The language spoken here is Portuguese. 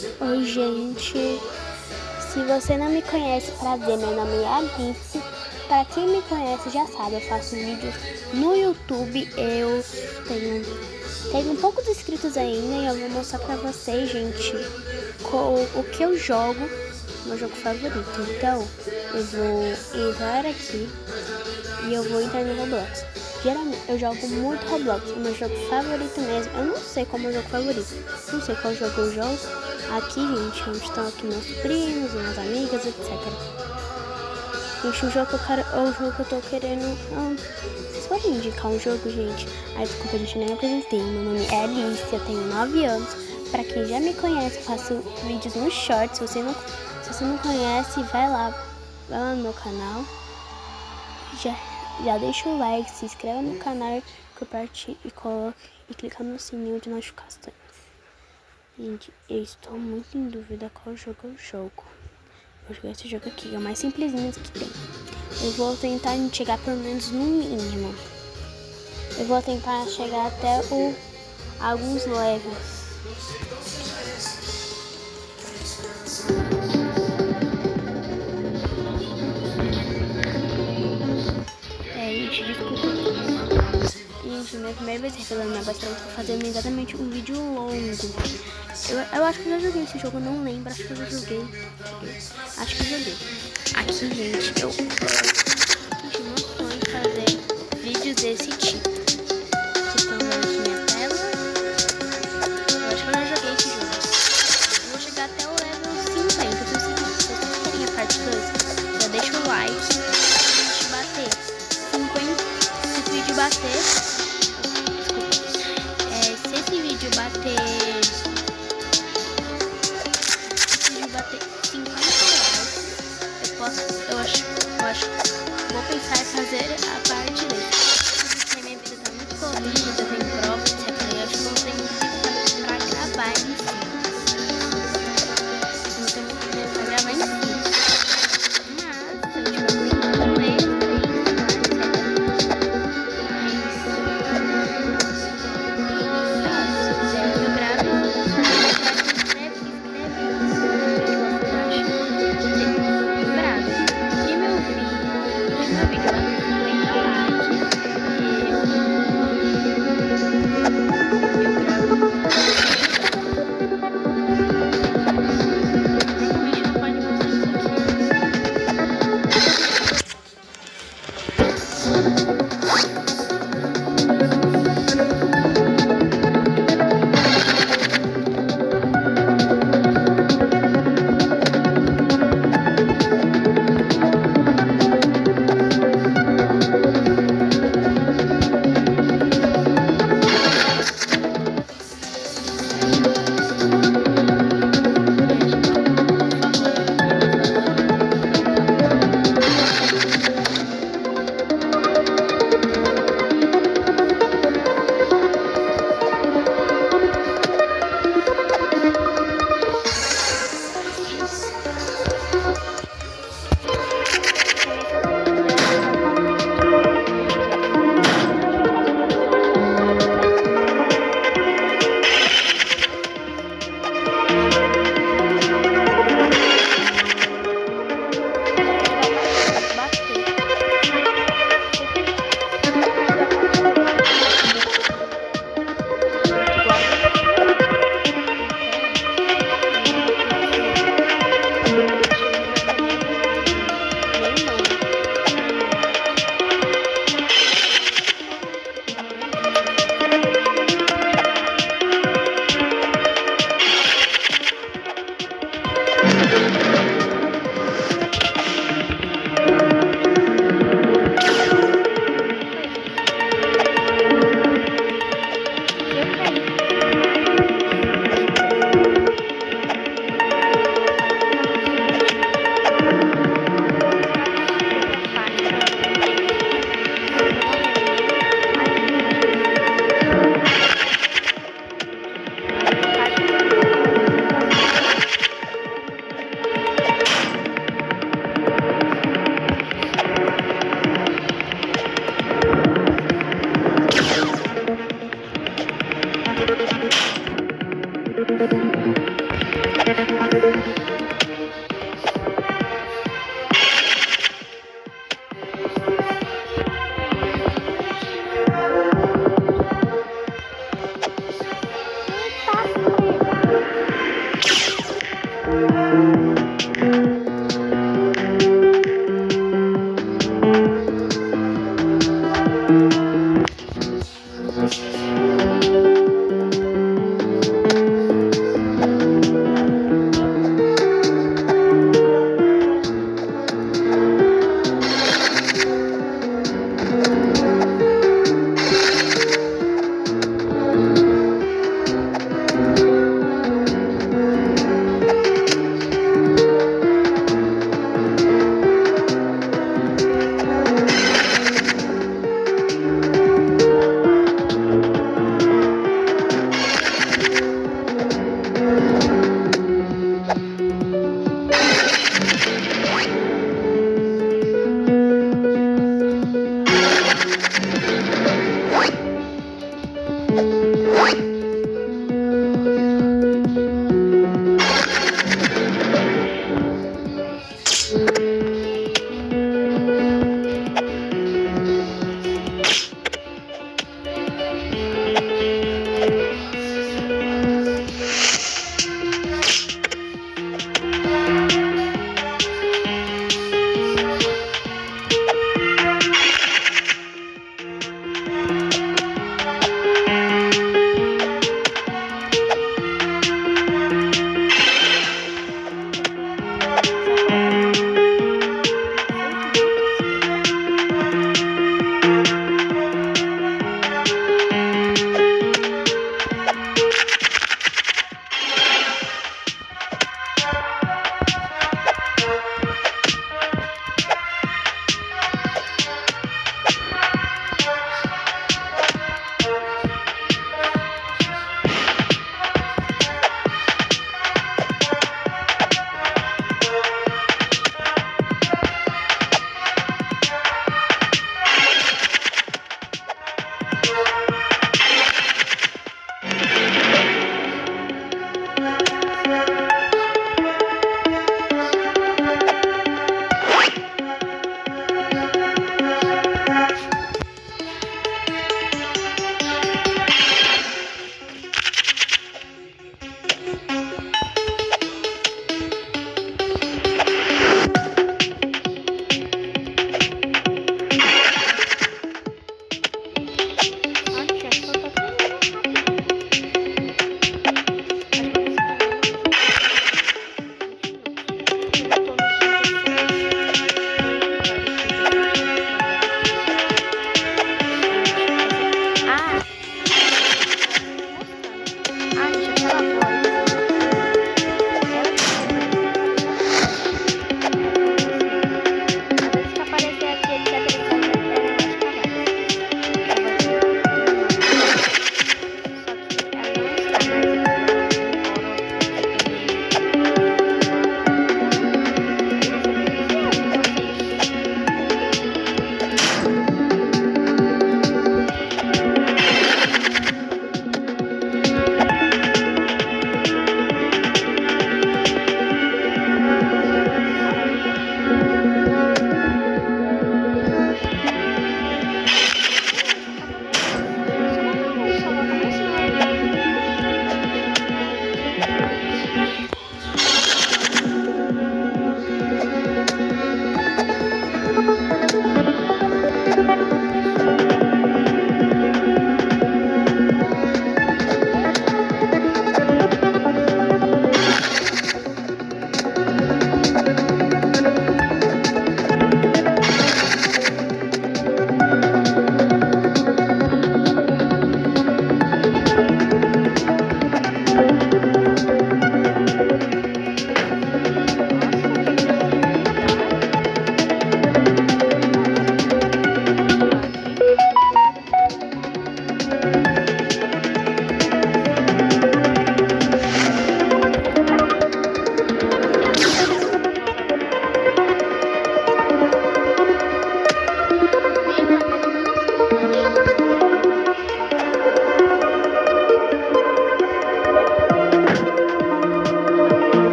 Oi, gente. Se você não me conhece, prazer, meu nome é Alice. Para quem me conhece já sabe, eu faço vídeos no YouTube. Eu tenho poucos inscritos ainda e eu vou mostrar pra vocês, gente, o que eu jogo, meu jogo favorito. Então, eu vou entrar aqui e eu vou entrar no Roblox. Geralmente eu jogo muito Roblox, o meu jogo favorito mesmo. Eu não sei qual é o meu jogo favorito, não sei qual jogo eu jogo. Aqui, gente, onde estão aqui meus primos, minhas amigas, etc. Gente, o jogo que eu quero, o jogo que eu tô querendo. Vocês podem indicar um jogo, gente? Ai, desculpa, gente, nem apresentei. Meu nome é Alice, eu tenho 9 anos. Pra quem já me conhece, eu faço vídeos no Shorts. Se você não conhece, vai lá no meu canal. Já deixa o like, se inscreva no canal, compartilhe e clica no sininho de notificações. Gente, eu estou muito em dúvida qual jogo eu jogo. Vou jogar esse jogo aqui, é o mais simplesinho que tem. Eu vou tentar chegar pelo menos no mínimo. Eu vou tentar chegar até alguns levels. Gente, desculpa. Gente, minha primeira vez revelando minha bastante, vou fazer exatamente um vídeo longo. Eu acho que eu já joguei esse jogo, não lembro, acho que eu já joguei. Acho que eu joguei. Aqui, gente, eu tive meu sonho de fazer vídeos desse tipo. Vocês estão vendo aqui minha tela? Eu acho que eu já joguei esse jogo. Eu vou chegar até o level 50. Então, se vocês querem a parte 2, já deixa o like. Se bater 50, se esse vídeo bater... se esse vídeo bater 50 likes, eu acho, vou pensar em fazer a parte 2. Porque minha vida tá muito corrida, eu tenho prova, etc. Eu acho que não tenho muito tempo pra gravar em si. Não tenho muito tempo pra gravar em si. Mas, se eu tiver muito tempo,